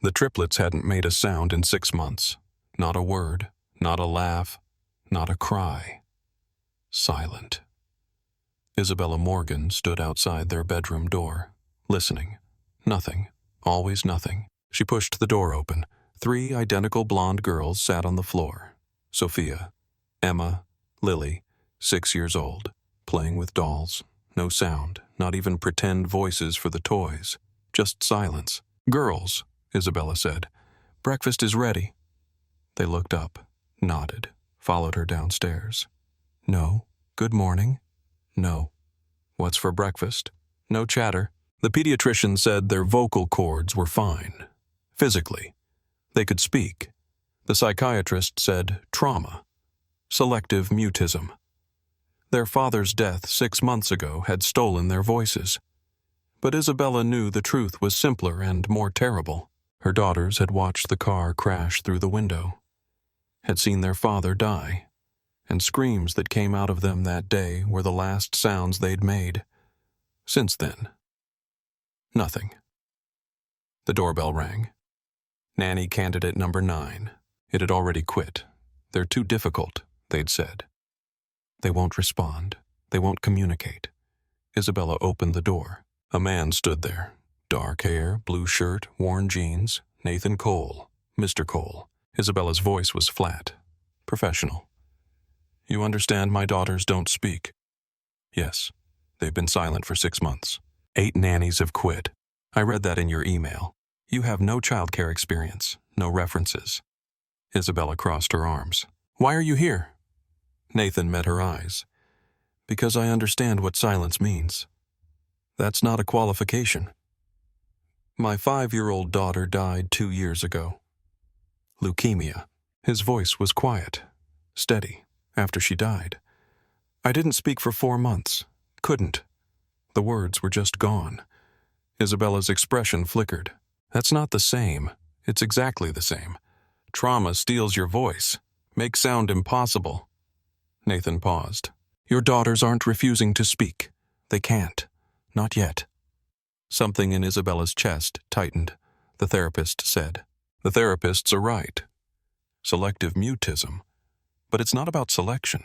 The triplets hadn't made a sound in 6 months. Not a word, not a laugh, not a cry. Silent. Isabella Morgan stood outside their bedroom door, listening. Nothing. Always nothing. She pushed the door open. 3 identical blonde girls sat on the floor. Sophia, Emma, Lily, 6 years old, playing with dolls. No sound, not even pretend voices for the toys. Just silence. "Girls," Isabella said, "breakfast is ready." They looked up, nodded, followed her downstairs. "No. Good morning." "No." "What's for breakfast?" "No chatter." The pediatrician said their vocal cords were fine. Physically. They could speak. The psychiatrist said trauma. Selective mutism. Their father's death 6 months ago had stolen their voices. But Isabella knew the truth was simpler and more terrible. Her daughters had watched the car crash through the window, had seen their father die, and screams that came out of them that day were the last sounds they'd made. Since then, nothing. The doorbell rang. Nanny candidate number 9. It had already quit. "They're too difficult," they'd said. "They won't respond. They won't communicate." Isabella opened the door. A man stood there. Dark hair, blue shirt, worn jeans. Nathan Cole. Mr. Cole. Isabella's voice was flat. Professional. "You understand my daughters don't speak?" "Yes. They've been silent for 6 months. 8 nannies have quit. I read that in your email. You have no childcare experience, no references." Isabella crossed her arms. "Why are you here?" Nathan met her eyes. "Because I understand what silence means." "That's not a qualification." "My 5-year-old daughter died 2 years ago. Leukemia." His voice was quiet, steady, after she died. "I didn't speak for 4 months. Couldn't." The words were just gone. Isabella's expression flickered. "That's not the same. It's exactly the same. Trauma steals your voice, makes sound impossible." Nathan paused. "Your daughters aren't refusing to speak. They can't. Not yet." Something in Isabella's chest tightened. The therapist said. "The therapists are right. Selective mutism. But it's not about selection.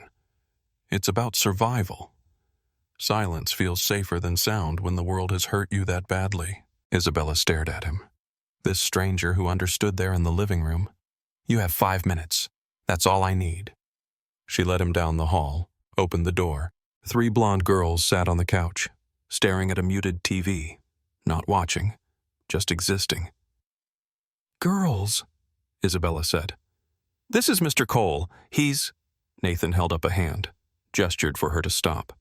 It's about survival. Silence feels safer than sound when the world has hurt you that badly." Isabella stared at him. This stranger who understood there in the living room. "You have 5 minutes. That's all I need." She led him down the hall, opened the door. 3 blonde girls sat on the couch, staring at a muted TV, not watching, just existing. "Girls," Isabella said. "This is Mr. Cole. He's—" Nathan held up a hand, gestured for her to stop.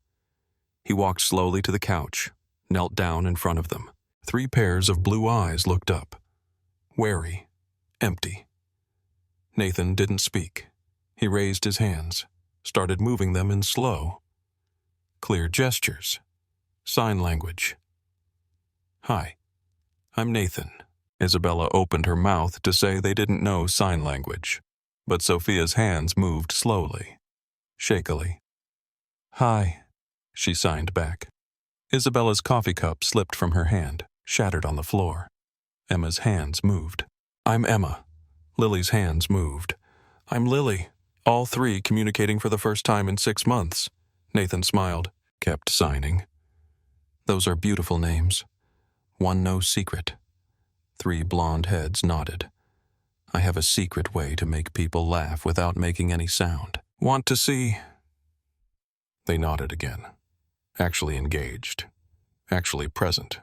He walked slowly to the couch, knelt down in front of them. 3 pairs of blue eyes looked up. Wary, empty. Nathan didn't speak. He raised his hands, started moving them in slow, clear gestures, sign language. "Hi, I'm Nathan." Isabella opened her mouth to say they didn't know sign language, but Sophia's hands moved slowly, shakily. "Hi," she signed back. Isabella's coffee cup slipped from her hand, shattered on the floor. Emma's hands moved. "I'm Emma." Lily's hands moved. "I'm Lily." All 3 communicating for the first time in 6 months. Nathan smiled, kept signing. "Those are beautiful names. One no secret." 3 blonde heads nodded. "I have a secret way to make people laugh without making any sound. Want to see?" They nodded again. Actually engaged. Actually present.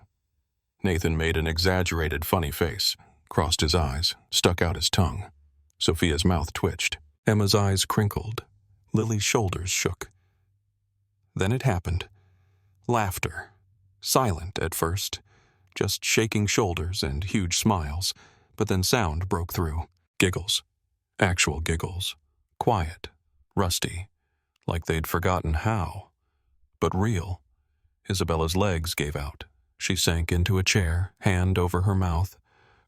Nathan made an exaggerated funny face, crossed his eyes, stuck out his tongue. Sophia's mouth twitched. Emma's eyes crinkled. Lily's shoulders shook. Then it happened. Laughter. Silent at first, just shaking shoulders and huge smiles, but then sound broke through. Giggles. Actual giggles. Quiet. Rusty. Like they'd forgotten how. But real. Isabella's legs gave out. She sank into a chair, hand over her mouth.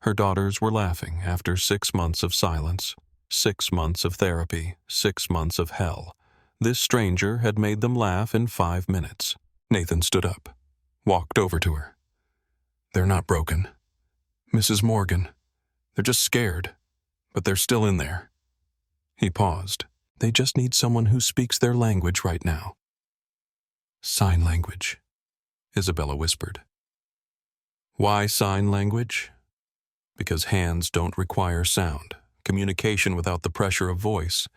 Her daughters were laughing after 6 months of silence. 6 months of therapy. 6 months of hell. This stranger had made them laugh in 5 minutes. Nathan stood up, walked over to her. "They're not broken. Mrs. Morgan." They're just scared, but they're still in there. He paused. They just need someone who speaks their language right now. Sign language, Isabella whispered. Why sign language? Because hands don't require sound, communication without the pressure of voice.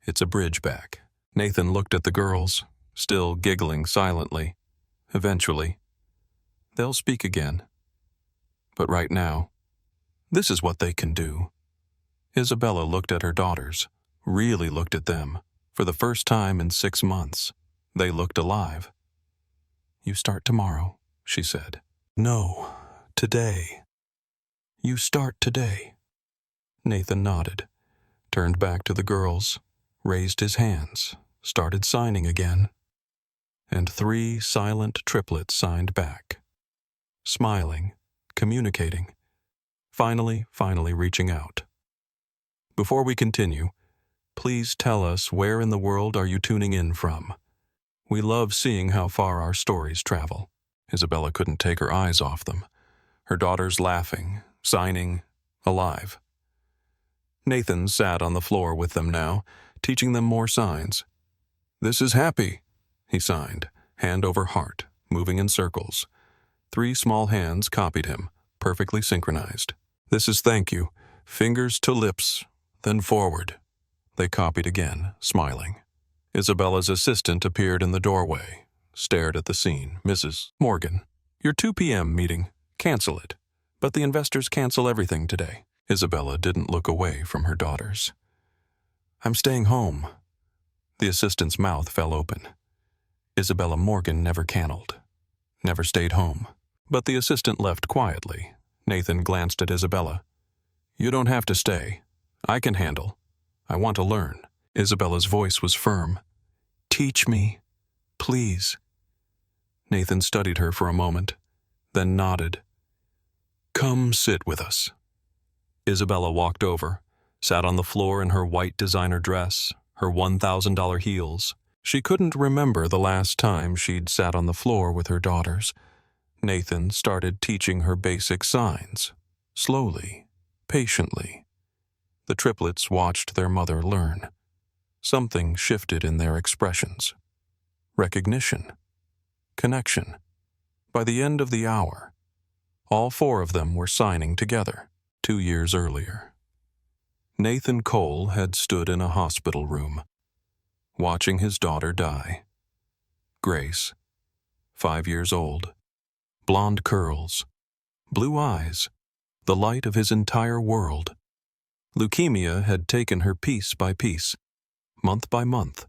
It's a bridge back. Nathan looked at the girls, still giggling silently. Eventually, they'll speak again. But right now, this is what they can do. Isabella looked at her daughters, really looked at them. For the first time in 6 months, they looked alive. You start tomorrow, she said. No, today. You start today. Nathan nodded, turned back to the girls, raised his hands, started signing again. And 3 silent triplets signed back. Smiling, communicating, finally reaching out. Before we continue, please tell us where in the world are you tuning in from? We love seeing how far our stories travel. Isabella couldn't take her eyes off them. Her daughters laughing, signing, alive. Nathan sat on the floor with them now, teaching them more signs. This is happy, he signed, hand over heart, moving in circles. 3 small hands copied him, perfectly synchronized. This is thank you, fingers to lips, then forward. They copied again, smiling. Isabella's assistant appeared in the doorway, stared at the scene. Mrs. Morgan, your 2 p.m. meeting, cancel it. But the investors cancel everything today. Isabella didn't look away from her daughters. I'm staying home. The assistant's mouth fell open. Isabella Morgan never canneled, never stayed home. But the assistant left quietly. Nathan glanced at Isabella. You don't have to stay. I can handle. I want to learn. Isabella's voice was firm. Teach me, please. Nathan studied her for a moment, then nodded. Come sit with us. Isabella walked over, sat on the floor in her white designer dress, her $1,000 heels. She couldn't remember the last time she'd sat on the floor with her daughters. Nathan started teaching her basic signs, slowly, patiently. The triplets watched their mother learn. Something shifted in their expressions. Recognition. Connection. By the end of the hour, all 4 of them were signing together, 2 years earlier. Nathan Cole had stood in a hospital room, watching his daughter die. Grace, 5 years old, blonde curls, blue eyes, the light of his entire world. Leukemia had taken her piece by piece, month by month,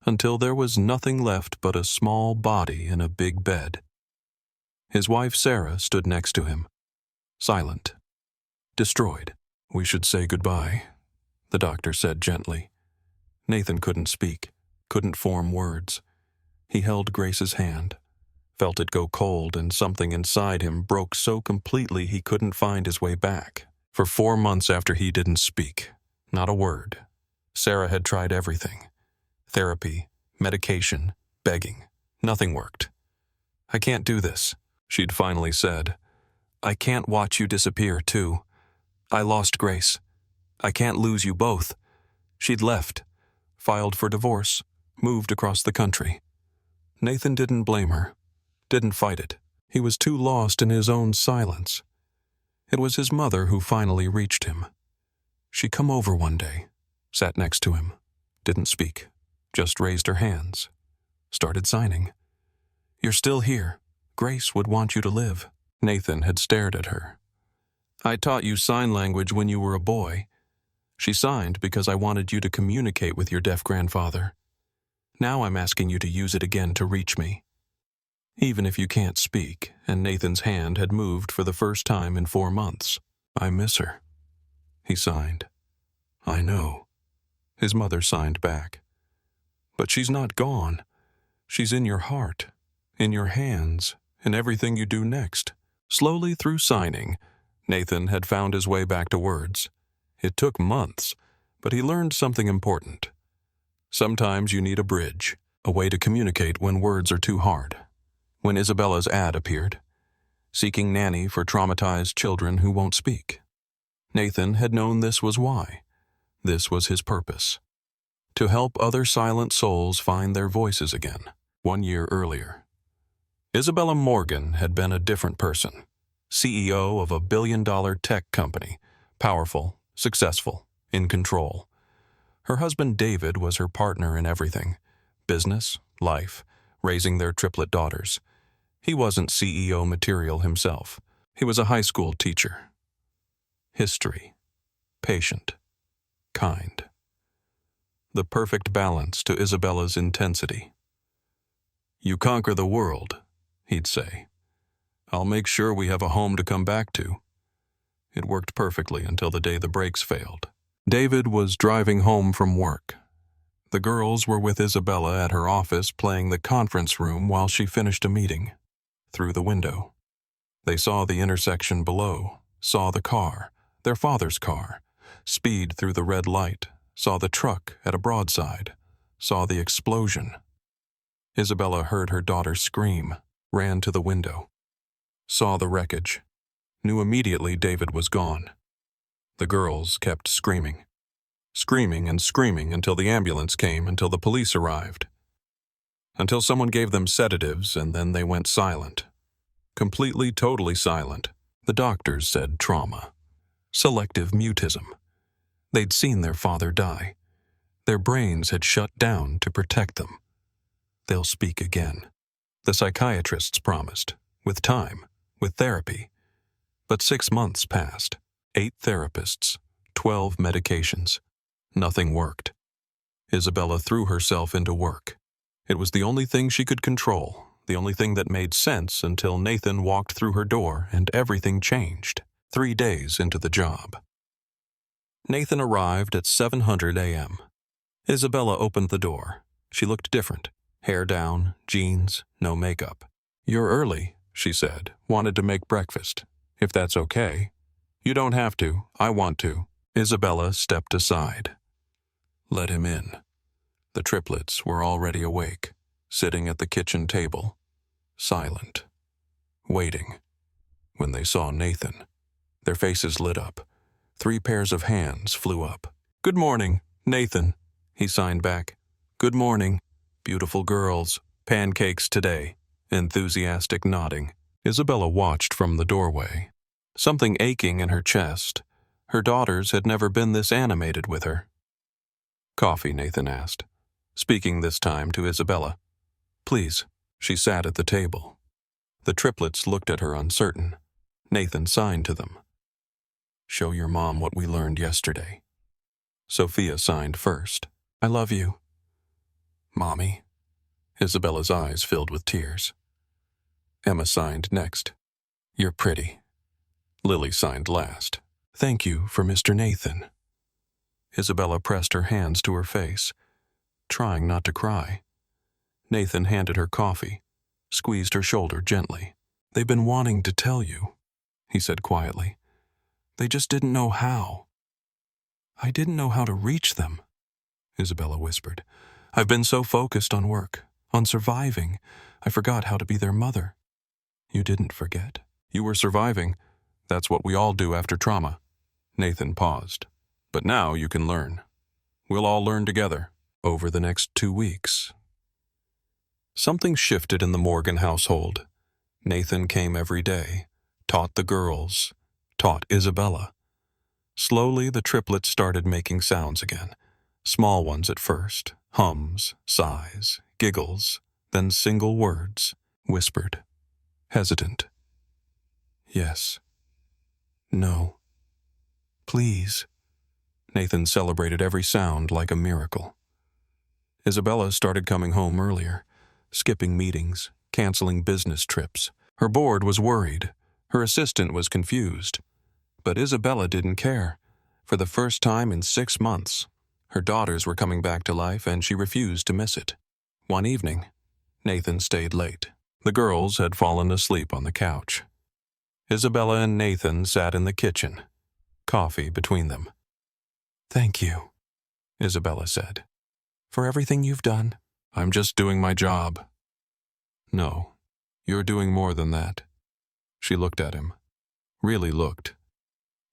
until there was nothing left but a small body in a big bed. His wife Sarah stood next to him, silent, destroyed. We should say goodbye, the doctor said gently. Nathan couldn't speak, couldn't form words. He held Grace's hand, felt it go cold, and something inside him broke so completely he couldn't find his way back. For 4 months after he didn't speak, not a word. Sarah had tried everything. Therapy, medication, begging. Nothing worked. I can't do this, she'd finally said. I can't watch you disappear, too. I lost Grace. I can't lose you both. She'd left, filed for divorce, moved across the country. Nathan didn't blame her, didn't fight it. He was too lost in his own silence. It was his mother who finally reached him. She come over one day, sat next to him, didn't speak, just raised her hands, started signing. You're still here. Grace would want you to live. Nathan had stared at her. I taught you sign language when you were a boy. She signed because I wanted you to communicate with your deaf grandfather. Now I'm asking you to use it again to reach me. Even if you can't speak, and Nathan's hand had moved for the first time in 4 months. I miss her. He signed. I know. His mother signed back. But she's not gone. She's in your heart, in your hands, in everything you do next. Slowly through signing, Nathan had found his way back to words. It took months, but he learned something important. Sometimes you need a bridge, a way to communicate when words are too hard. When Isabella's ad appeared, seeking nanny for traumatized children who won't speak. Nathan had known this was why. This was his purpose. To help other silent souls find their voices again. 1 year earlier, Isabella Morgan had been a different person. CEO of a billion-dollar tech company. Powerful, successful, in control. Her husband David was her partner in everything. Business, life, raising their triplet daughters. He wasn't CEO material himself. He was a high school teacher. History. Patient. Kind. The perfect balance to Isabella's intensity. "You conquer the world," he'd say. "I'll make sure we have a home to come back to." It worked perfectly until the day the brakes failed. David was driving home from work. The girls were with Isabella at her office playing the conference room while she finished a meeting. Through the window, they saw the intersection below, saw the car, their father's car, speed through the red light, saw the truck at a broadside, saw the explosion. Isabella heard her daughter scream, ran to the window, saw the wreckage, knew immediately David was gone. The girls kept screaming. Screaming and screaming until the ambulance came, until the police arrived. Until someone gave them sedatives, and then they went silent. Completely, totally silent. The doctors said trauma. Selective mutism. They'd seen their father die. Their brains had shut down to protect them. They'll speak again. The psychiatrists promised, with time, with therapy. But 6 months passed. 8 therapists, 12 medications. Nothing worked. Isabella threw herself into work. It was the only thing she could control, the only thing that made sense until Nathan walked through her door and everything changed, 3 days into the job. Nathan arrived at 7:00 a.m. Isabella opened the door. She looked different. Hair down, jeans, no makeup. "You're early," she said. "Wanted to make breakfast. If that's okay." "You don't have to. I want to." Isabella stepped aside. Let him in. The triplets were already awake, sitting at the kitchen table, silent, waiting. When they saw Nathan, their faces lit up. 3 pairs of hands flew up. "Good morning, Nathan," he signed back. "Good morning. Beautiful girls. Pancakes today." Enthusiastic nodding. Isabella watched from the doorway. Something aching in her chest. Her daughters had never been this animated with her. "Coffee?" Nathan asked, speaking this time to Isabella. "Please." She sat at the table. The triplets looked at her uncertain. Nathan signed to them. "Show your mom what we learned yesterday." Sophia signed first. "I love you." "Mommy?" Isabella's eyes filled with tears. Emma signed next. "You're pretty." Lily signed last. "Thank you for Mr. Nathan." Isabella pressed her hands to her face, trying not to cry. Nathan handed her coffee, squeezed her shoulder gently. "They've been wanting to tell you," he said quietly. "They just didn't know how." "I didn't know how to reach them," Isabella whispered. "I've been so focused on work, on surviving, I forgot how to be their mother." "You didn't forget. You were surviving. That's what we all do after trauma." Nathan paused. "But now you can learn. We'll all learn together over the next 2 weeks." Something shifted in the Morgan household. Nathan came every day, taught the girls, taught Isabella. Slowly, the triplets started making sounds again. Small ones at first, hums, sighs, giggles, then single words, whispered, hesitant. "Yes. No. Please." Nathan celebrated every sound like a miracle. Isabella started coming home earlier, skipping meetings, canceling business trips. Her board was worried. Her assistant was confused. But Isabella didn't care. For the first time in 6 months, her daughters were coming back to life and she refused to miss it. One evening, Nathan stayed late. The girls had fallen asleep on the couch. Isabella and Nathan sat in the kitchen, coffee between them. "Thank you," Isabella said, "for everything you've done." "I'm just doing my job." "No, you're doing more than that." She looked at him. Really looked.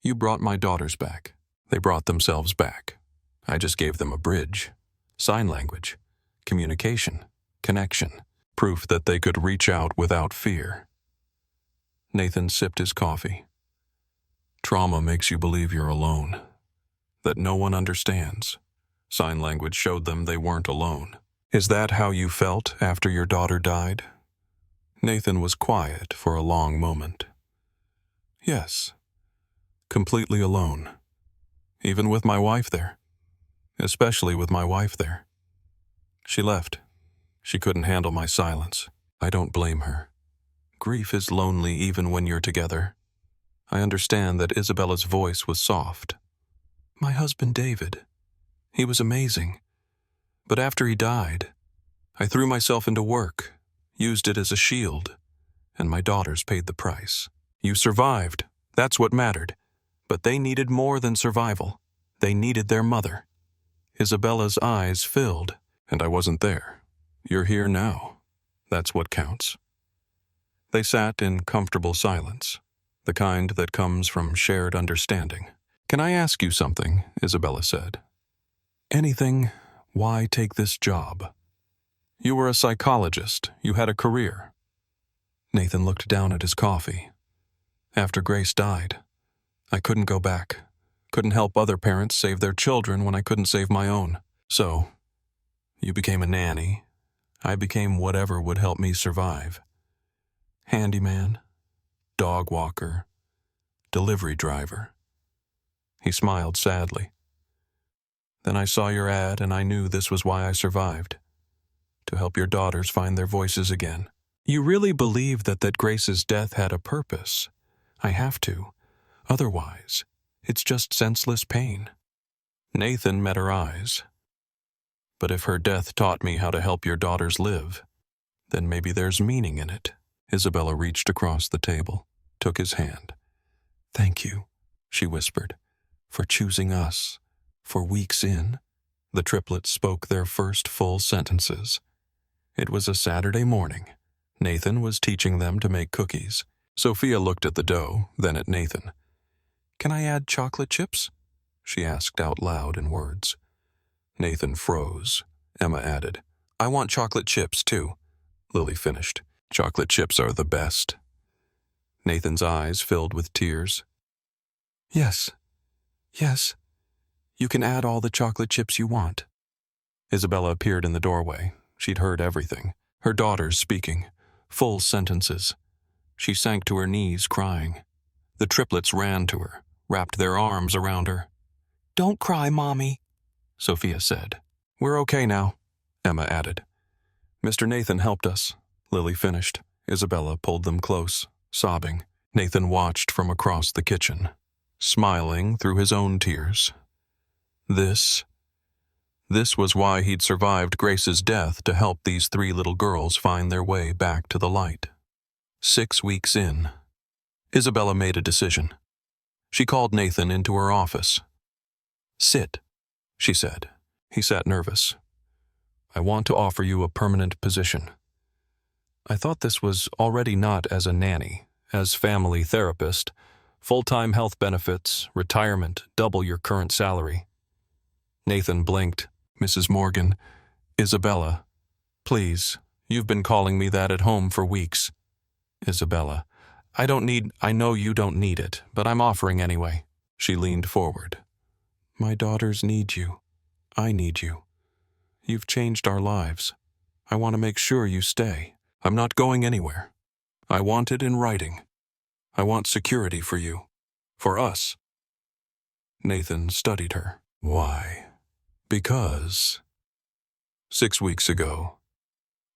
You brought my daughters back. They brought themselves back. I just gave them a bridge. Sign language. Communication. Connection. Proof that they could reach out without fear. Nathan sipped his coffee. Trauma makes you believe you're alone. That no one understands. Sign language showed them they weren't alone. Is that how you felt after your daughter died? Nathan was quiet for a long moment. Yes. Completely alone. Even with my wife there. Especially with my wife there. She left. She couldn't handle my silence. I don't blame her. Grief is lonely even when you're together. I understand that Isabella's voice was soft. My husband David. He was amazing. But after he died, I threw myself into work, used it as a shield, and my daughters paid the price. You survived. That's what mattered. But they needed more than survival. They needed their mother. Isabella's eyes filled, and I wasn't there. You're here now. That's what counts. They sat in comfortable silence, the kind that comes from shared understanding. Can I ask you something? Isabella said. Anything. Why take this job? You were a psychologist. You had a career. Nathan looked down at his coffee. After Grace died, I couldn't go back. Couldn't help other parents save their children when I couldn't save my own. So, you became a nanny. I became whatever would help me survive. Handyman, dog walker, delivery driver. He smiled sadly. Then I saw your ad and I knew this was why I survived. To help your daughters find their voices again. You really believe that Grace's death had a purpose. I have to. Otherwise, it's just senseless pain. Nathan met her eyes. But if her death taught me how to help your daughters live, then maybe there's meaning in it. Isabella reached across the table, took his hand. Thank you, she whispered, for choosing us. For weeks in, the triplets spoke their first full sentences. It was a Saturday morning. Nathan was teaching them to make cookies. Sophia looked at the dough, then at Nathan. Can I add chocolate chips? She asked out loud in words. Nathan froze. Emma added, I want chocolate chips, too. Lily finished. Chocolate chips are the best. Nathan's eyes filled with tears. Yes. You can add all the chocolate chips you want. Isabella appeared in the doorway. She'd heard everything. Her daughters speaking. Full sentences. She sank to her knees, crying. The triplets ran to her, wrapped their arms around her. Don't cry, Mommy, Sophia said. We're okay now, Emma added. Mr. Nathan helped us, Lily finished. Isabella pulled them close, sobbing. Nathan watched from across the kitchen, smiling through his own tears. This was why he'd survived Grace's death, to help these 3 little girls find their way back to the light. 6 weeks in, Isabella made a decision. She called Nathan into her office. Sit, she said. He sat nervous. I want to offer you a permanent position. I thought this was already not as a nanny, as family therapist, full-time health benefits, retirement, double your current salary. Nathan blinked. Mrs. Morgan, Isabella, please, you've been calling me that at home for weeks. Isabella, I know you don't need it, but I'm offering anyway. She leaned forward. My daughters need you. I need you. You've changed our lives. I want to make sure you stay. I'm not going anywhere. I want it in writing. I want security for you. For us. Nathan studied her. Why? Because 6 weeks ago,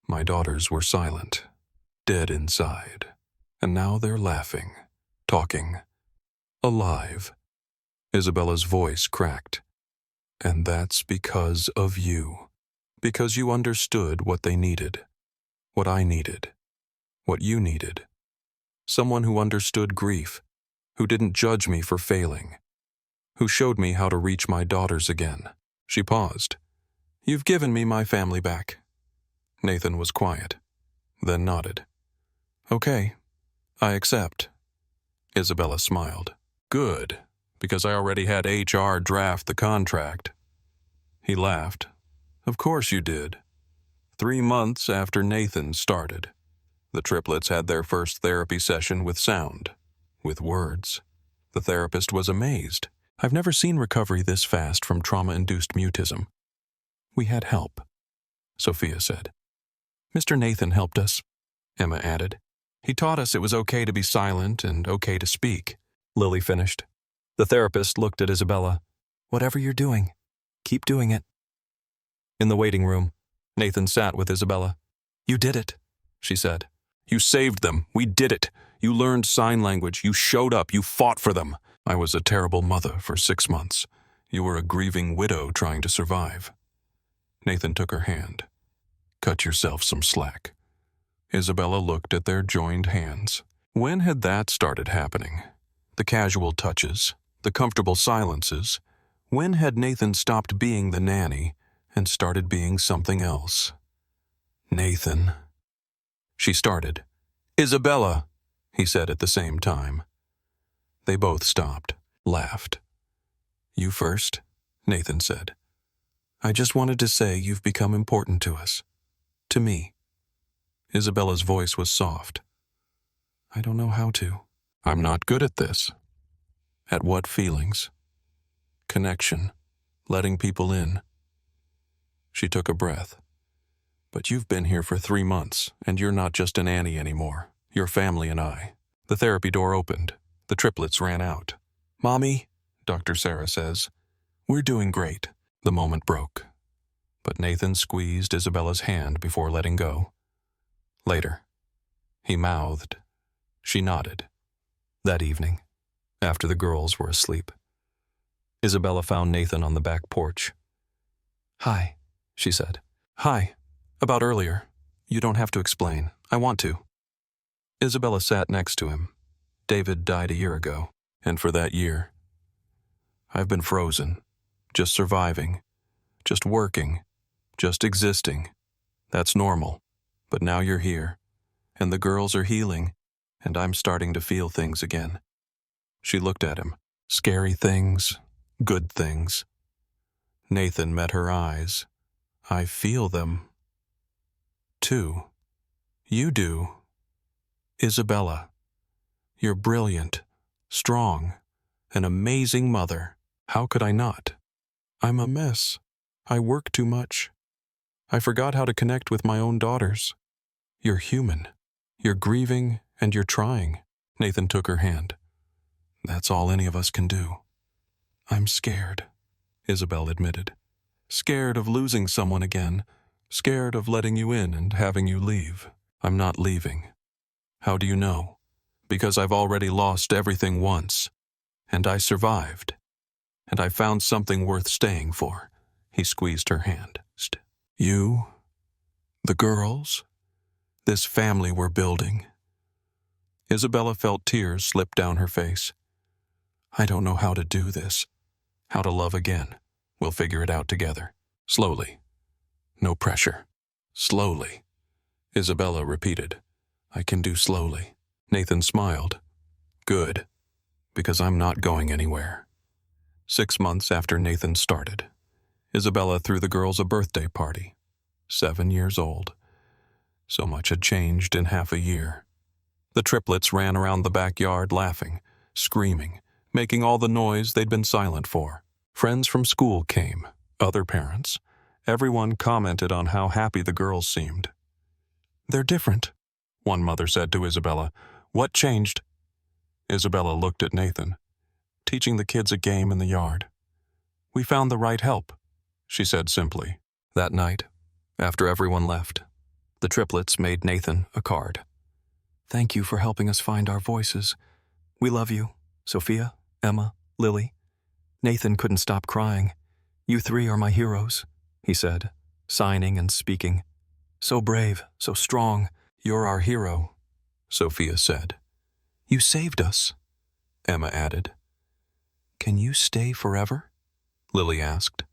my daughters were silent, dead inside, and now they're laughing, talking, alive. Isabella's voice cracked. And that's because of you. Because you understood what they needed, what I needed, what you needed. Someone who understood grief, who didn't judge me for failing, who showed me how to reach my daughters again. She paused. You've given me my family back. Nathan was quiet, then nodded. Okay, I accept. Isabella smiled. Good, because I already had HR draft the contract. He laughed. Of course you did. 3 months after Nathan started, the triplets had their first therapy session with sound, with words. The therapist was amazed. I've never seen recovery this fast from trauma-induced mutism. We had help, Sophia said. Mr. Nathan helped us, Emma added. He taught us it was okay to be silent and okay to speak, Lily finished. The therapist looked at Isabella. Whatever you're doing, keep doing it. In the waiting room, Nathan sat with Isabella. You did it, she said. You saved them. We did it. You learned sign language. You showed up. You fought for them. I was a terrible mother for 6 months. You were a grieving widow trying to survive. Nathan took her hand. Cut yourself some slack. Isabella looked at their joined hands. When had that started happening? The casual touches, the comfortable silences. When had Nathan stopped being the nanny and started being something else? Nathan. She started. Isabella, he said at the same time. They both stopped, laughed. You first, Nathan said. I just wanted to say you've become important to us. To me. Isabella's voice was soft. I don't know how to. I'm not good at this. At what feelings? Connection. Letting people in. She took a breath. But you've been here for 3 months, and you're not just an Annie anymore. You're family and I. The therapy door opened. The triplets ran out. Mommy, Dr. Sarah says, we're doing great. The moment broke. But Nathan squeezed Isabella's hand before letting go. Later, he mouthed. She nodded. That evening, after the girls were asleep, Isabella found Nathan on the back porch. Hi, she said. Hi. About earlier. You don't have to explain. I want to. Isabella sat next to him. David died a year ago, and for that year, I've been frozen, just surviving, just working, just existing. That's normal. But now you're here, and the girls are healing, and I'm starting to feel things again. She looked at him. Scary things, good things. Nathan met her eyes. I feel them. Too. You do. Isabella. You're brilliant, strong, an amazing mother. How could I not? I'm a mess. I work too much. I forgot how to connect with my own daughters. You're human. You're grieving and you're trying. Nathan took her hand. That's all any of us can do. I'm scared, Isabel admitted. Scared of losing someone again. Scared of letting you in and having you leave. I'm not leaving. How do you know? Because I've already lost everything once. And I survived. And I found something worth staying for. He squeezed her hand. You, the girls, this family we're building. Isabella felt tears slip down her face. I don't know how to do this. How to love again. We'll figure it out together. Slowly. No pressure. Slowly. Isabella repeated. I can do slowly. Nathan smiled. Good. Because I'm not going anywhere. 6 months after Nathan started, Isabella threw the girls a birthday party. 7 years old. So much had changed in half a year. The triplets ran around the backyard laughing, screaming, making all the noise they'd been silent for. Friends from school came, other parents. Everyone commented on how happy the girls seemed. They're different, one mother said to Isabella. What changed? Isabella looked at Nathan, teaching the kids a game in the yard. We found the right help, she said simply. That night, after everyone left, the triplets made Nathan a card. Thank you for helping us find our voices. We love you, Sophia, Emma, Lily. Nathan couldn't stop crying. You 3 are my heroes, he said, signing and speaking. So brave, so strong. You're our hero, Sophia said. You saved us, Emma added. Can you stay forever? Lily asked.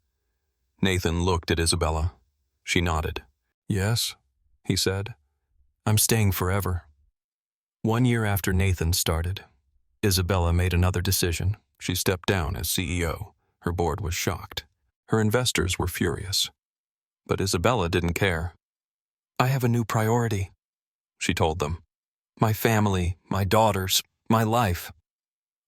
Nathan looked at Isabella. She nodded. Yes, he said. I'm staying forever. 1 year after Nathan started, Isabella made another decision. She stepped down as CEO. Her board was shocked. Her investors were furious. But Isabella didn't care. "I have a new priority," she told them. "My family, my daughters, my life."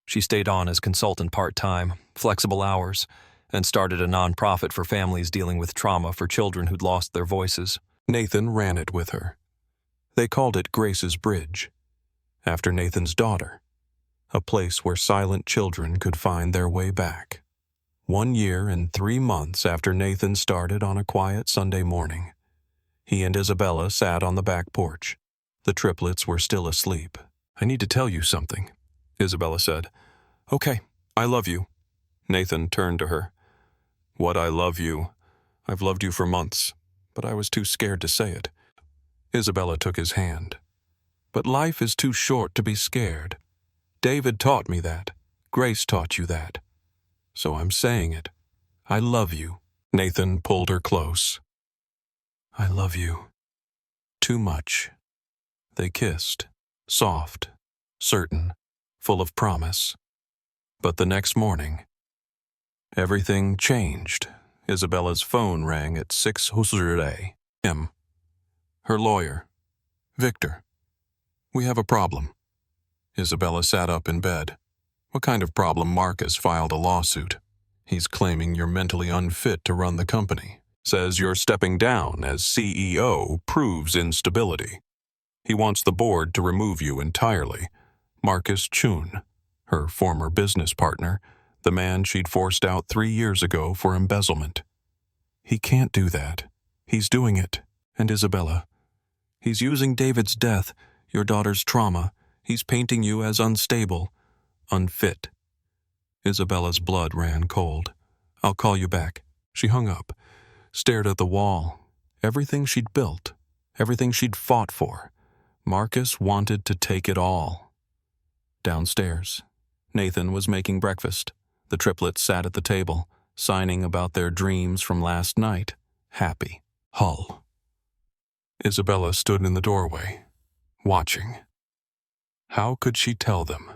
She stayed on as consultant part-time, flexible hours, and started a nonprofit for families dealing with trauma for children who'd lost their voices. Nathan ran it with her. They called it Grace's Bridge, after Nathan's daughter, a place where silent children could find their way back. 1 year and 3 months after Nathan started on a quiet Sunday morning, he and Isabella sat on the back porch. The triplets were still asleep. "I need to tell you something," Isabella said. "Okay, I love you." Nathan turned to her. "What I love you? I've loved you for months, but I was too scared to say it." Isabella took his hand. "But life is too short to be scared. David taught me that. Grace taught you that. So I'm saying it. I love you." Nathan pulled her close. "I love you. Too much." They kissed, soft, certain, full of promise. But the next morning, everything changed. Isabella's phone rang at 6:00 a.m. Her lawyer, Victor. "We have a problem." Isabella sat up in bed. "What kind of problem?" "Marcus filed a lawsuit. He's claiming you're mentally unfit to run the company. Says you're stepping down as CEO proves instability. He wants the board to remove you entirely." Marcus Chun, her former business partner, the man she'd forced out 3 years ago for embezzlement. "He can't do that. He's doing it." And Isabella, "He's using David's death, your daughter's trauma. He's painting you as unstable, unfit." Isabella's blood ran cold. "I'll call you back." She hung up, stared at the wall. Everything she'd built, everything she'd fought for. Marcus wanted to take it all. Downstairs, Nathan was making breakfast. The triplets sat at the table, signing about their dreams from last night, happy. Hull. Isabella stood in the doorway, watching. How could she tell them?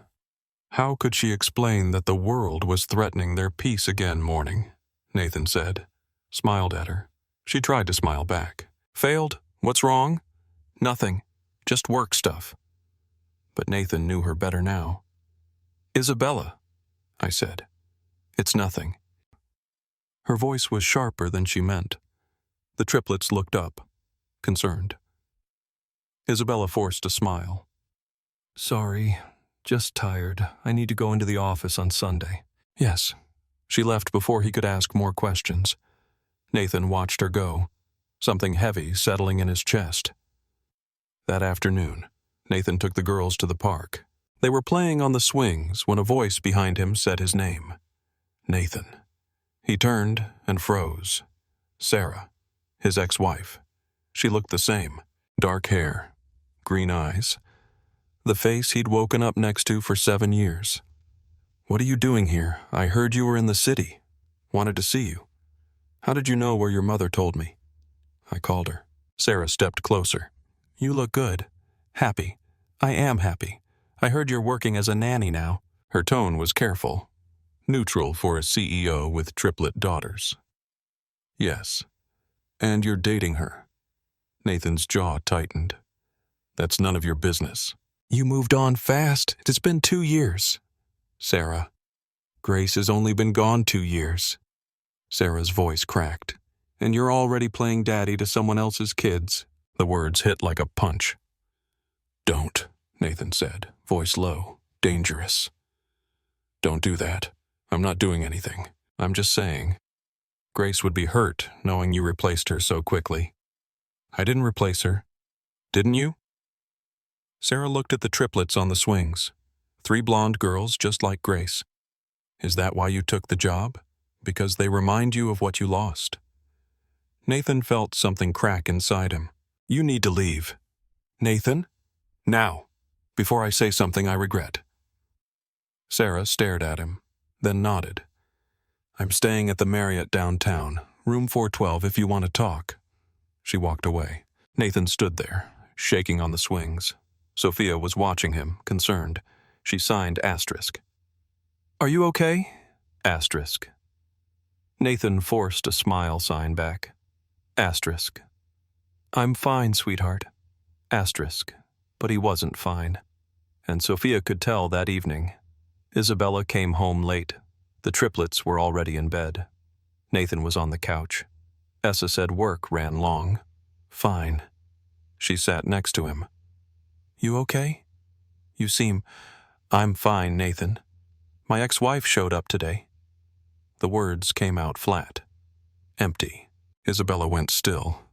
How could she explain that the world was threatening their peace again? "Morning," Nathan said, smiled at her. She tried to smile back. "Failed? What's wrong?" "Nothing. Just work stuff." But Nathan knew her better now. "Isabella," I said. "It's nothing." Her voice was sharper than she meant. The triplets looked up, concerned. Isabella forced a smile. "Sorry, just tired. I need to go into the office on Sunday." "Yes." She left before he could ask more questions. Nathan watched her go, something heavy settling in his chest. That afternoon, Nathan took the girls to the park. They were playing on the swings when a voice behind him said his name. Nathan. He turned and froze. Sarah, his ex-wife. She looked the same. Dark hair, green eyes. The face he'd woken up next to for 7 years. "What are you doing here? I heard you were in the city. Wanted to see you." "How did you know where your mother told me?" "I called her." Sarah stepped closer. "You look good. Happy." "I am happy. I heard you're working as a nanny now." Her tone was careful, neutral for a CEO with triplet daughters. "Yes. And you're dating her." Nathan's jaw tightened. "That's none of your business." "You moved on fast. It's been 2 years. "Sarah, Grace has only been gone 2 years. Sarah's voice cracked. "And you're already playing daddy to someone else's kids." The words hit like a punch. "Don't," Nathan said, voice low, dangerous. "Don't do that. I'm not doing anything. I'm just saying. Grace would be hurt knowing you replaced her so quickly." "I didn't replace her. Didn't you?" Sarah looked at the triplets on the swings. 3 blonde girls just like Grace. "Is that why you took the job? Because they remind you of what you lost?" Nathan felt something crack inside him. "You need to leave." "Nathan? Now, before I say something I regret." Sarah stared at him, then nodded. "I'm staying at the Marriott downtown, room 412 if you want to talk." She walked away. Nathan stood there, shaking on the swings. Sophia was watching him, concerned. She signed asterisk. Are you okay? Asterisk. Nathan forced a smile sign back. Asterisk. I'm fine, sweetheart. Asterisk. But he wasn't fine. And Sophia could tell that evening. Isabella came home late. The triplets were already in bed. Nathan was on the couch. Essa said work ran long. Fine. She sat next to him. You okay? You seem... I'm fine, Nathan. My ex-wife showed up today. The words came out flat. Empty. Isabella went still.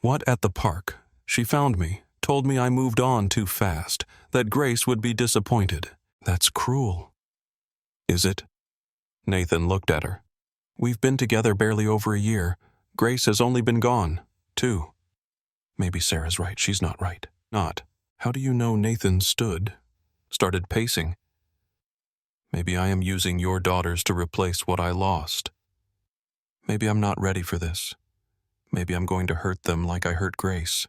What at the park? She found me, told me I moved on too fast, that Grace would be disappointed. That's cruel. Is it? Nathan looked at her. We've been together barely over a year. Grace has only been gone 2. Maybe Sarah's right, she's not right. Not. How do you know Nathan started pacing? Maybe I am using your daughters to replace what I lost. Maybe I'm not ready for this. Maybe I'm going to hurt them like I hurt Grace.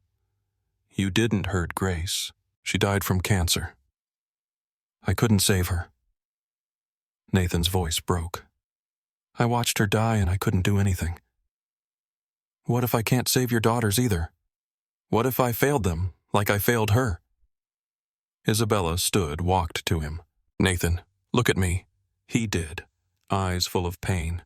You didn't hurt Grace. She died from cancer. I couldn't save her. Nathan's voice broke. I watched her die and I couldn't do anything. What if I can't save your daughters either? What if I failed them, like I failed her? Isabella walked to him. Nathan, look at me. He did. Eyes full of pain.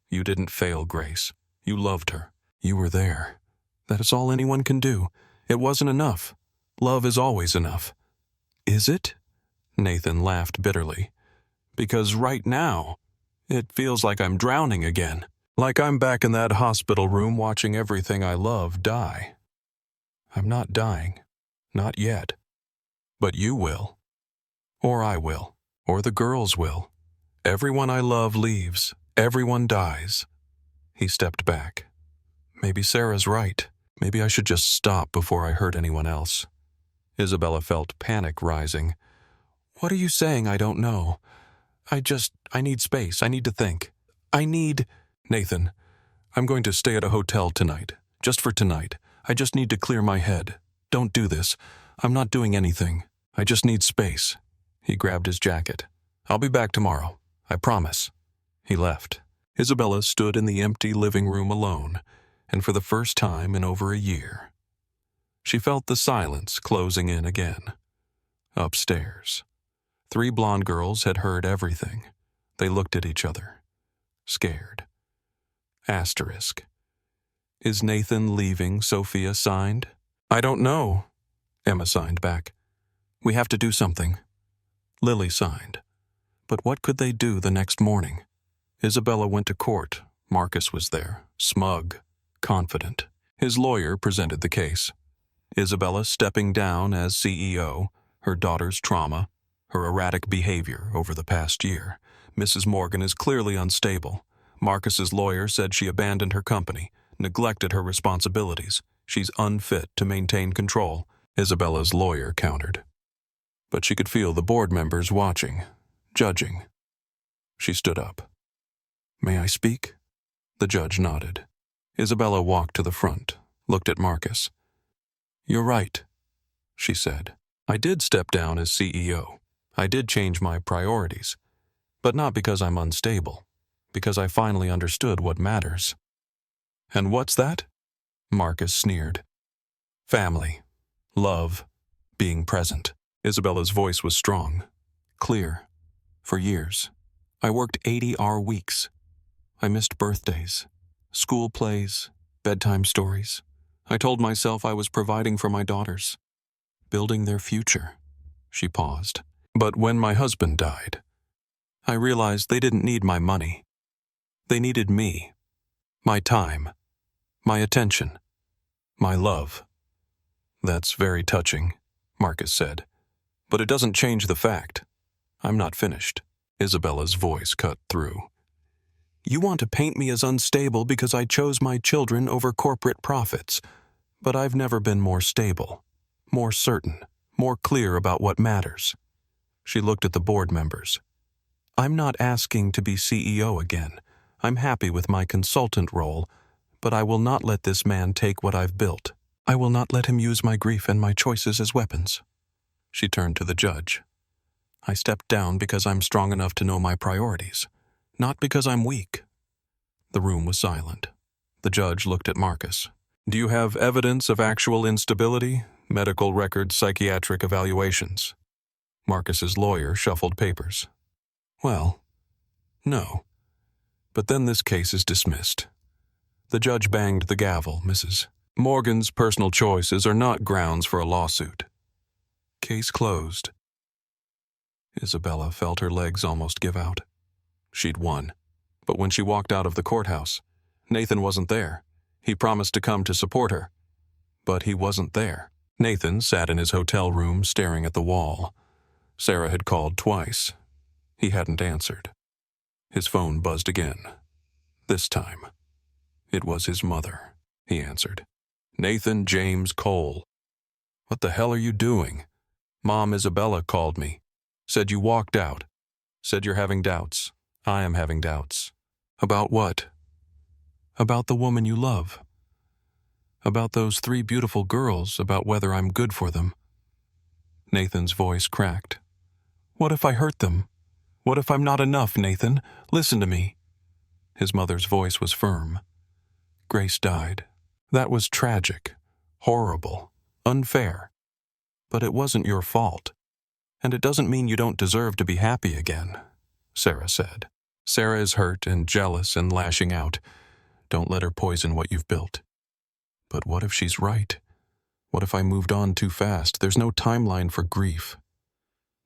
You didn't fail Grace. You loved her. You were there. That is all anyone can do. It wasn't enough. Love is always enough. Is it? Nathan laughed bitterly. Because right now, it feels like I'm drowning again. Like I'm back in that hospital room watching everything I love die. I'm not dying. Not yet. But you will. Or I will. Or the girls will. Everyone I love leaves. Everyone dies. He stepped back. Maybe Sarah's right. Maybe I should just stop before I hurt anyone else. Isabella felt panic rising. What are you saying? I don't know. I need space. I need to think. Nathan, I'm going to stay at a hotel tonight. Just for tonight. I just need to clear my head. Don't do this. I'm not doing anything. I just need space. He grabbed his jacket. I'll be back tomorrow. I promise. He left. Isabella stood in the empty living room alone, and for the first time in over a year. She felt the silence closing in again. Upstairs. 3 blonde girls had heard everything. They looked at each other. Scared. Asterisk. Is Nathan leaving? Sophia signed. I don't know. Emma signed back. We have to do something. Lily signed. But what could they do the next morning? Isabella went to court. Marcus was there, smug, confident. His lawyer presented the case. Isabella stepping down as CEO, her daughter's trauma, her erratic behavior over the past year. Mrs. Morgan is clearly unstable. Marcus's lawyer said she abandoned her company, neglected her responsibilities. She's unfit to maintain control, Isabella's lawyer countered. But she could feel the board members watching, judging. She stood up. May I speak? The judge nodded. Isabella walked to the front, looked at Marcus. You're right, she said. I did step down as CEO. I did change my priorities. But not because I'm unstable, because I finally understood what matters. And what's that? Marcus sneered. Family, love, being present. Isabella's voice was strong, clear. For years, I worked 80-hour weeks. I missed birthdays, school plays, bedtime stories. I told myself I was providing for my daughters, building their future. She paused. But when my husband died, I realized they didn't need my money. They needed me, my time, my attention, my love. That's very touching, Marcus said. But it doesn't change the fact. I'm not finished. Isabella's voice cut through. You want to paint me as unstable because I chose my children over corporate profits. But I've never been more stable, more certain, more clear about what matters. She looked at the board members. I'm not asking to be CEO again. I'm happy with my consultant role, but I will not let this man take what I've built. I will not let him use my grief and my choices as weapons. She turned to the judge. I stepped down because I'm strong enough to know my priorities, not because I'm weak." The room was silent. The judge looked at Marcus. "Do you have evidence of actual instability? Medical records, psychiatric evaluations?" Marcus's lawyer shuffled papers. "Well, no. But then this case is dismissed." The judge banged the gavel. "Mrs. Morgan's personal choices are not grounds for a lawsuit. Case closed." Isabella felt her legs almost give out. She'd won. But when she walked out of the courthouse, Nathan wasn't there. He promised to come to support her. But he wasn't there. Nathan sat in his hotel room staring at the wall. Sarah had called twice. He hadn't answered. His phone buzzed again. This time, it was his mother. He answered. "Nathan James Cole." "What the hell are you doing?" "Mom, Isabella called me. Said you walked out. Said you're having doubts. I am having doubts." "About what?" "About the woman you love. About those 3 beautiful girls, about whether I'm good for them." Nathan's voice cracked. "What if I hurt them? What if I'm not enough, Nathan? Listen to me." His mother's voice was firm. "Grace died. That was tragic, horrible, unfair. But it wasn't your fault. And it doesn't mean you don't deserve to be happy again," Sarah said. "Sarah is hurt and jealous and lashing out. Don't let her poison what you've built." "But what if she's right? What if I moved on too fast? There's no timeline for grief."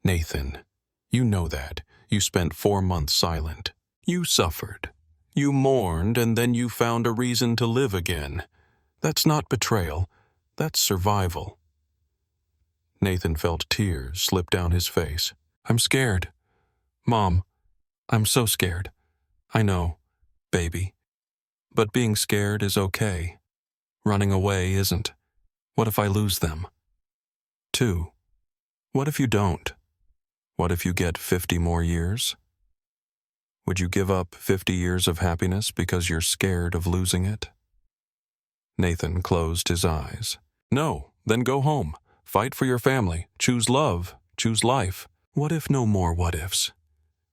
"Nathan, you know that. You spent 4 months silent. You suffered. You mourned, and then you found a reason to live again. That's not betrayal. That's survival." Nathan felt tears slip down his face. "I'm scared. Mom, I'm so scared. I know, baby. But being scared is okay. Running away isn't. What if I lose them? 2. What if you don't? What if you get 50 more years? Would you give up 50 years of happiness because you're scared of losing it?" Nathan closed his eyes. "No, then go home. Fight for your family. Choose love. Choose life. What if no more what ifs?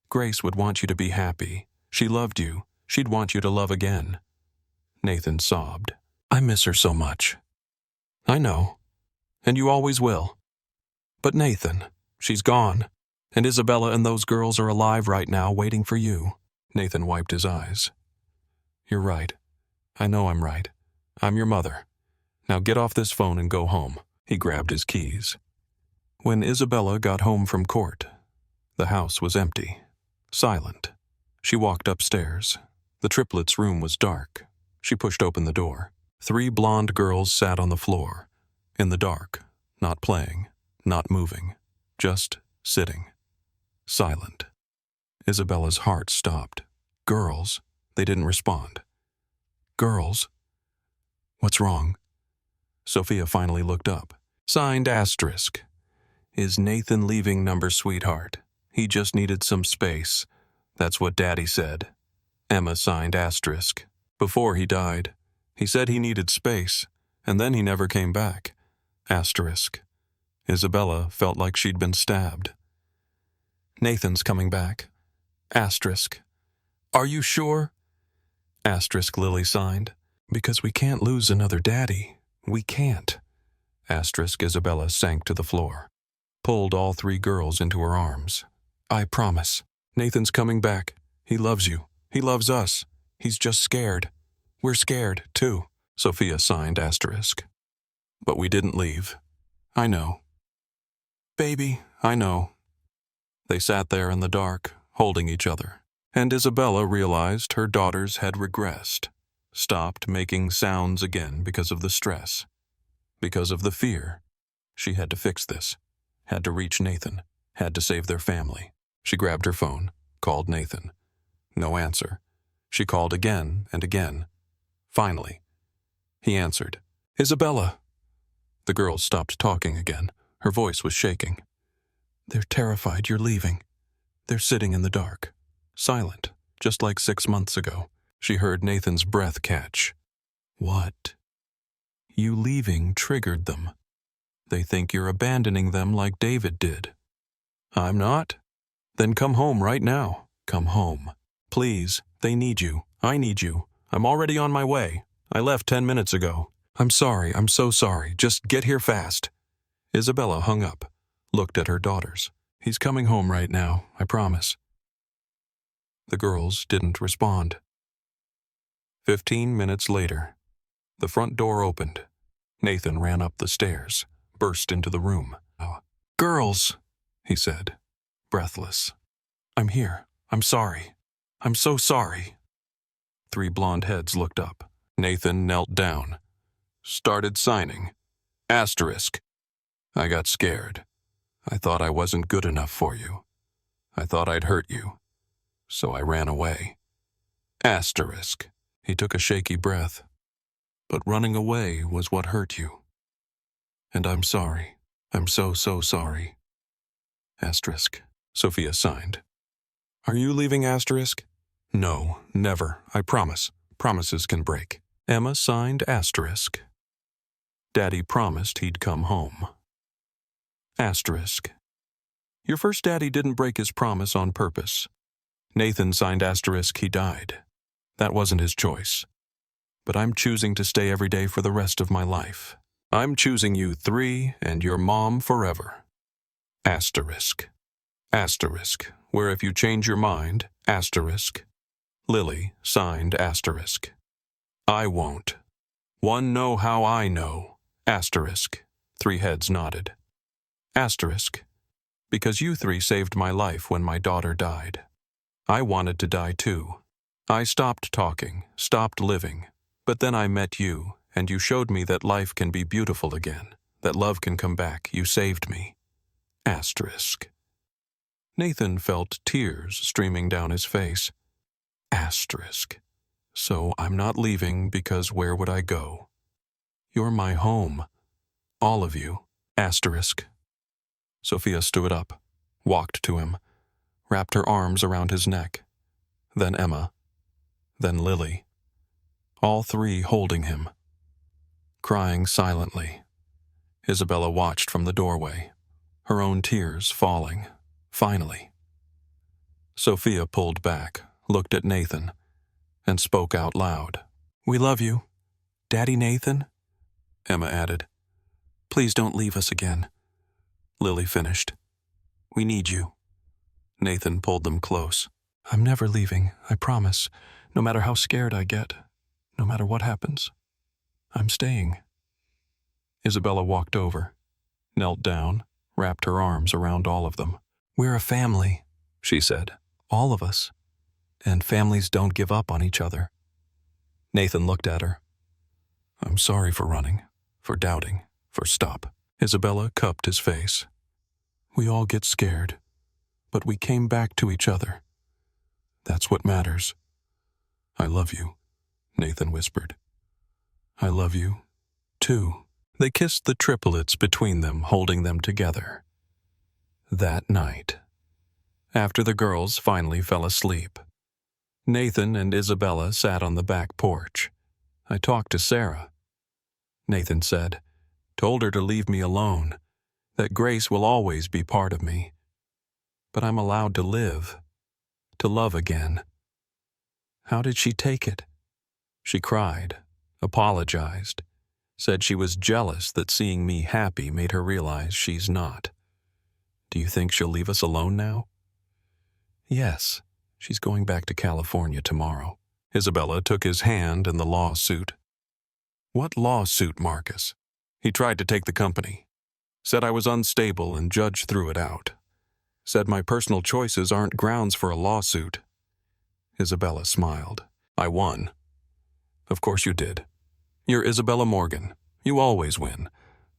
Grace would want you to be happy. She loved you. She'd want you to love again." Nathan sobbed. "I miss her so much." "I know. And you always will. But Nathan, she's gone. And Isabella and those girls are alive right now waiting for you." Nathan wiped his eyes. "You're right. I know I'm right. I'm your mother. Now get off this phone and go home." He grabbed his keys. When Isabella got home from court, the house was empty, silent. She walked upstairs. The triplets' room was dark. She pushed open the door. 3 blonde girls sat on the floor, in the dark, not playing, not moving, just sitting, silent. Isabella's heart stopped. Girls? They didn't respond. Girls? What's wrong? Sophia finally looked up. Signed asterisk. Is Nathan leaving number sweetheart? He just needed some space. That's what Daddy said. Emma signed asterisk. Before he died. He said he needed space, and then he never came back. Asterisk. Isabella felt like she'd been stabbed. Nathan's coming back. Asterisk. Are you sure? Asterisk Lily signed. Because we can't lose another daddy. We can't. Asterisk Isabella sank to the floor. Pulled all 3 girls into her arms. I promise. Nathan's coming back. He loves you. He loves us. He's just scared. We're scared, too. Sophia signed asterisk. But we didn't leave. I know. Baby, I know. They sat there in the dark, holding each other. And Isabella realized her daughters had regressed. Stopped making sounds again because of the stress. Because of the fear. She had to fix this. Had to reach Nathan. Had to save their family. She grabbed her phone. Called Nathan. No answer. She called again and again. Finally. He answered. Isabella. The girl stopped talking again. Her voice was shaking. They're terrified you're leaving. They're sitting in the dark. Silent. Just like 6 months ago. She heard Nathan's breath catch. What? You leaving triggered them. They think you're abandoning them like David did. I'm not. Then come home right now. Come home. Please, they need you. I need you. I'm already on my way. I left 10 minutes ago. I'm sorry, I'm so sorry. Just get here fast. Isabella hung up, looked at her daughters. He's coming home right now, I promise. The girls didn't respond. 15 minutes later, the front door opened. Nathan ran up the stairs, burst into the room. Girls, he said, breathless. I'm here. I'm sorry. I'm so sorry. 3 blonde heads looked up. Nathan knelt down, started signing. Asterisk. I got scared. I thought I wasn't good enough for you. I thought I'd hurt you. So I ran away. Asterisk. He took a shaky breath. But running away was what hurt you. And I'm sorry. I'm so sorry. Asterisk. Sophia signed. Are you leaving, asterisk? No, never. I promise. Promises can break. Emma signed asterisk. Daddy promised he'd come home. Asterisk. Your first daddy didn't break his promise on purpose. Nathan signed asterisk, he died. That wasn't his choice. But I'm choosing to stay every day for the rest of my life. I'm choosing you 3 and your mom forever. Asterisk. Asterisk, where if you change your mind, asterisk. Lily signed asterisk. I won't. One know how I know, asterisk. 3 heads nodded. Asterisk, because you 3 saved my life when my daughter died. I wanted to die too. I stopped talking, stopped living, but then I met you, and you showed me that life can be beautiful again, that love can come back. You saved me. Asterisk. Nathan felt tears streaming down his face. Asterisk. So I'm not leaving because where would I go? You're my home. All of you. Asterisk. Sophia stood up, walked to him, wrapped her arms around his neck. Then Emma. Then Lily. All 3 holding him. Crying silently. Isabella watched from the doorway, her own tears falling. Finally. Sophia pulled back, looked at Nathan, and spoke out loud. We love you. Daddy Nathan? Emma added. Please don't leave us again. Lily finished. We need you. Nathan pulled them close. I'm never leaving, I promise, no matter how scared I get, no matter what happens. I'm staying. Isabella walked over, knelt down, wrapped her arms around all of them. We're a family, she said. All of us. And families don't give up on each other. Nathan looked at her. I'm sorry for running, for doubting, for stop. Isabella cupped his face. We all get scared, but we came back to each other. That's what matters. I love you, Nathan whispered. I love you, too. They kissed the triplets between them, holding them together. That night, after the girls finally fell asleep, Nathan and Isabella sat on the back porch. I talked to Sarah. Nathan said, told her to leave me alone, that Grace will always be part of me. But I'm allowed to live, to love again. How did she take it? She cried, apologized, said she was jealous that seeing me happy made her realize she's not. Do you think she'll leave us alone now? Yes, she's going back to California tomorrow. Isabella took his hand in the lawsuit. What lawsuit, Marcus? He tried to take the company. Said I was unstable and judge threw it out. Said my personal choices aren't grounds for a lawsuit. Isabella smiled. I won. Of course you did. You're Isabella Morgan. You always win.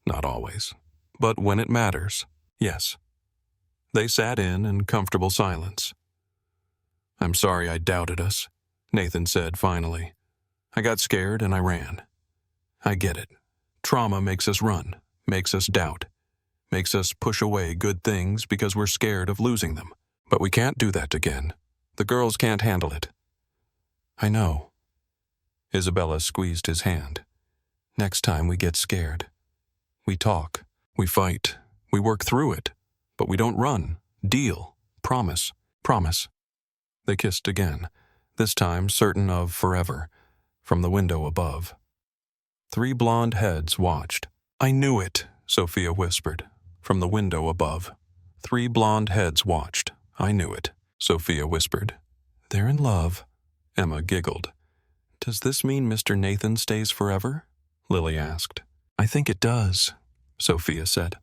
Not always. But when it matters, yes. They sat in comfortable silence. I'm sorry I doubted us, Nathan said finally. I got scared and I ran. I get it. Trauma makes us run, makes us doubt, makes us push away good things because we're scared of losing them. But we can't do that again. The girls can't handle it. I know. Isabella squeezed his hand. Next time we get scared. We talk, we fight, we work through it, but we don't run, Deal. Promise. Promise. They kissed again, this time certain of forever, from the window above. 3 blonde heads watched. "I knew it," Sophia whispered, from the window above. 3 blonde heads watched. "I knew it," Sophia whispered. "They're in love," Emma giggled. "Does this mean Mr. Nathan stays forever?" Lily asked. "I think it does," Sophia said.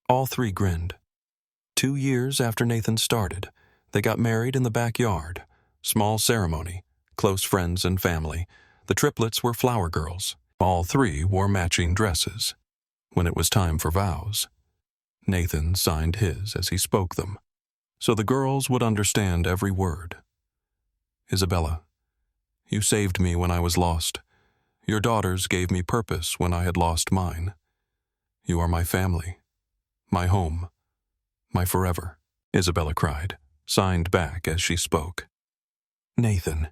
All 3 grinned. 2 years after Nathan started, they got married in the backyard. Small ceremony, close friends and family. The triplets were flower girls. All 3 wore matching dresses. When it was time for vows, Nathan signed his as he spoke them, so the girls would understand every word. "Isabella, you saved me when I was lost. Your daughters gave me purpose when I had lost mine. You are my family, my home, my forever," Isabella cried, signed back as she spoke. "Nathan,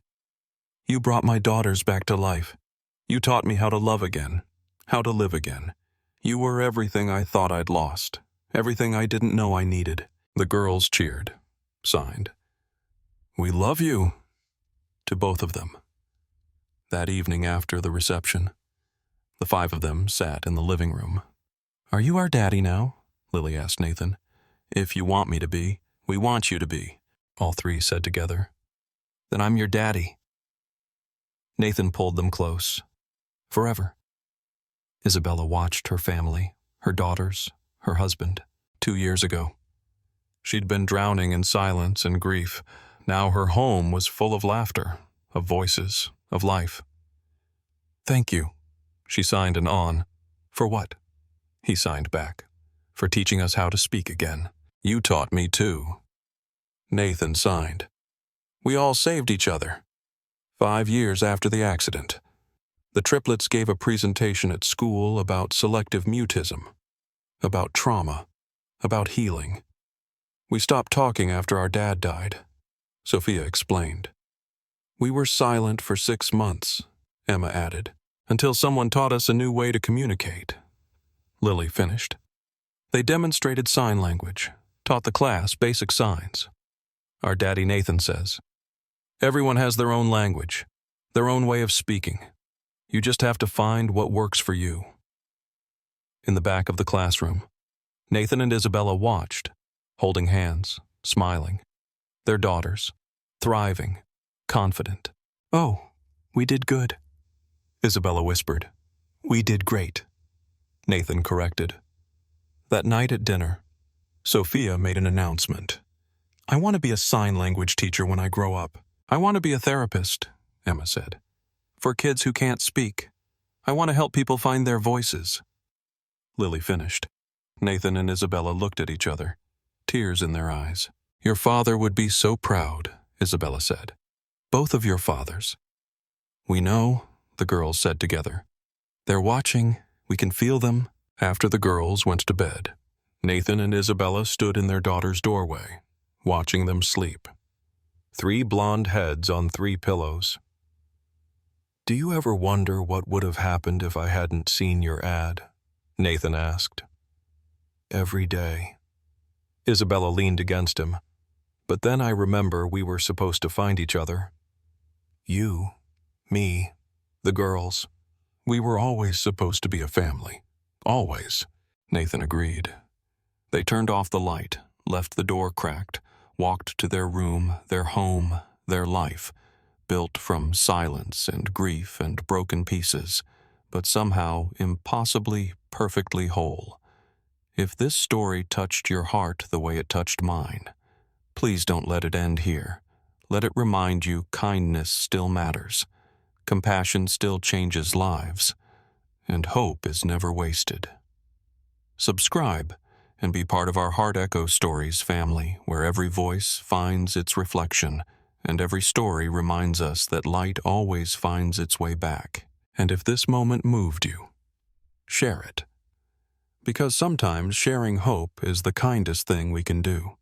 you brought my daughters back to life. You taught me how to love again, how to live again. You were everything I thought I'd lost, everything I didn't know I needed." The girls cheered, signed, "We love you," to both of them. That evening after the reception, the 5 of them sat in the living room. "Are you our daddy now?" Lily asked Nathan. "If you want me to be, we want you to be," all 3 said together. "Then I'm your daddy." Nathan pulled them close. Forever. Isabella watched her family, her daughters, her husband, 2 years ago. She'd been drowning in silence and grief. Now her home was full of laughter, of voices, of life. "Thank you," she signed an on. "For what?" He signed back. "For teaching us how to speak again. You taught me too." Nathan signed. "We all saved each other." 5 years after the accident, the triplets gave a presentation at school about selective mutism, about trauma, about healing. "We stopped talking after our dad died," Sophia explained. "We were silent for 6 months, Emma added, "until someone taught us a new way to communicate." Lily finished. "They demonstrated sign language, taught the class basic signs. Our daddy Nathan says, everyone has their own language, their own way of speaking. You just have to find what works for you." In the back of the classroom, Nathan and Isabella watched, holding hands, smiling. Their daughters, thriving, confident. "Oh, we did good," Isabella whispered. "We did great," Nathan corrected. That night at dinner, Sophia made an announcement. "I want to be a sign language teacher when I grow up. I want to be a therapist," Emma said. "For kids who can't speak. I want to help people find their voices." Lily finished. Nathan and Isabella looked at each other, tears in their eyes. "Your father would be so proud," Isabella said. "Both of your fathers." "We know," the girls said together. "They're watching. We can feel them." After the girls went to bed, Nathan and Isabella stood in their daughter's doorway, watching them sleep. 3 blonde heads on 3 pillows. "Do you ever wonder what would have happened if I hadn't seen your ad?" Nathan asked. "Every day." Isabella leaned against him. "But then I remember we were supposed to find each other. You, me, the girls. We were always supposed to be a family. Always," Nathan agreed. They turned off the light, left the door cracked, walked to their room, their home, their life, built from silence and grief and broken pieces, but somehow impossibly perfectly whole. If this story touched your heart the way it touched mine, please don't let it end here. Let it remind you kindness still matters, compassion still changes lives, and hope is never wasted. Subscribe and be part of our Heart Echo Stories family, where every voice finds its reflection, and every story reminds us that light always finds its way back. And if this moment moved you, share it. Because sometimes sharing hope is the kindest thing we can do.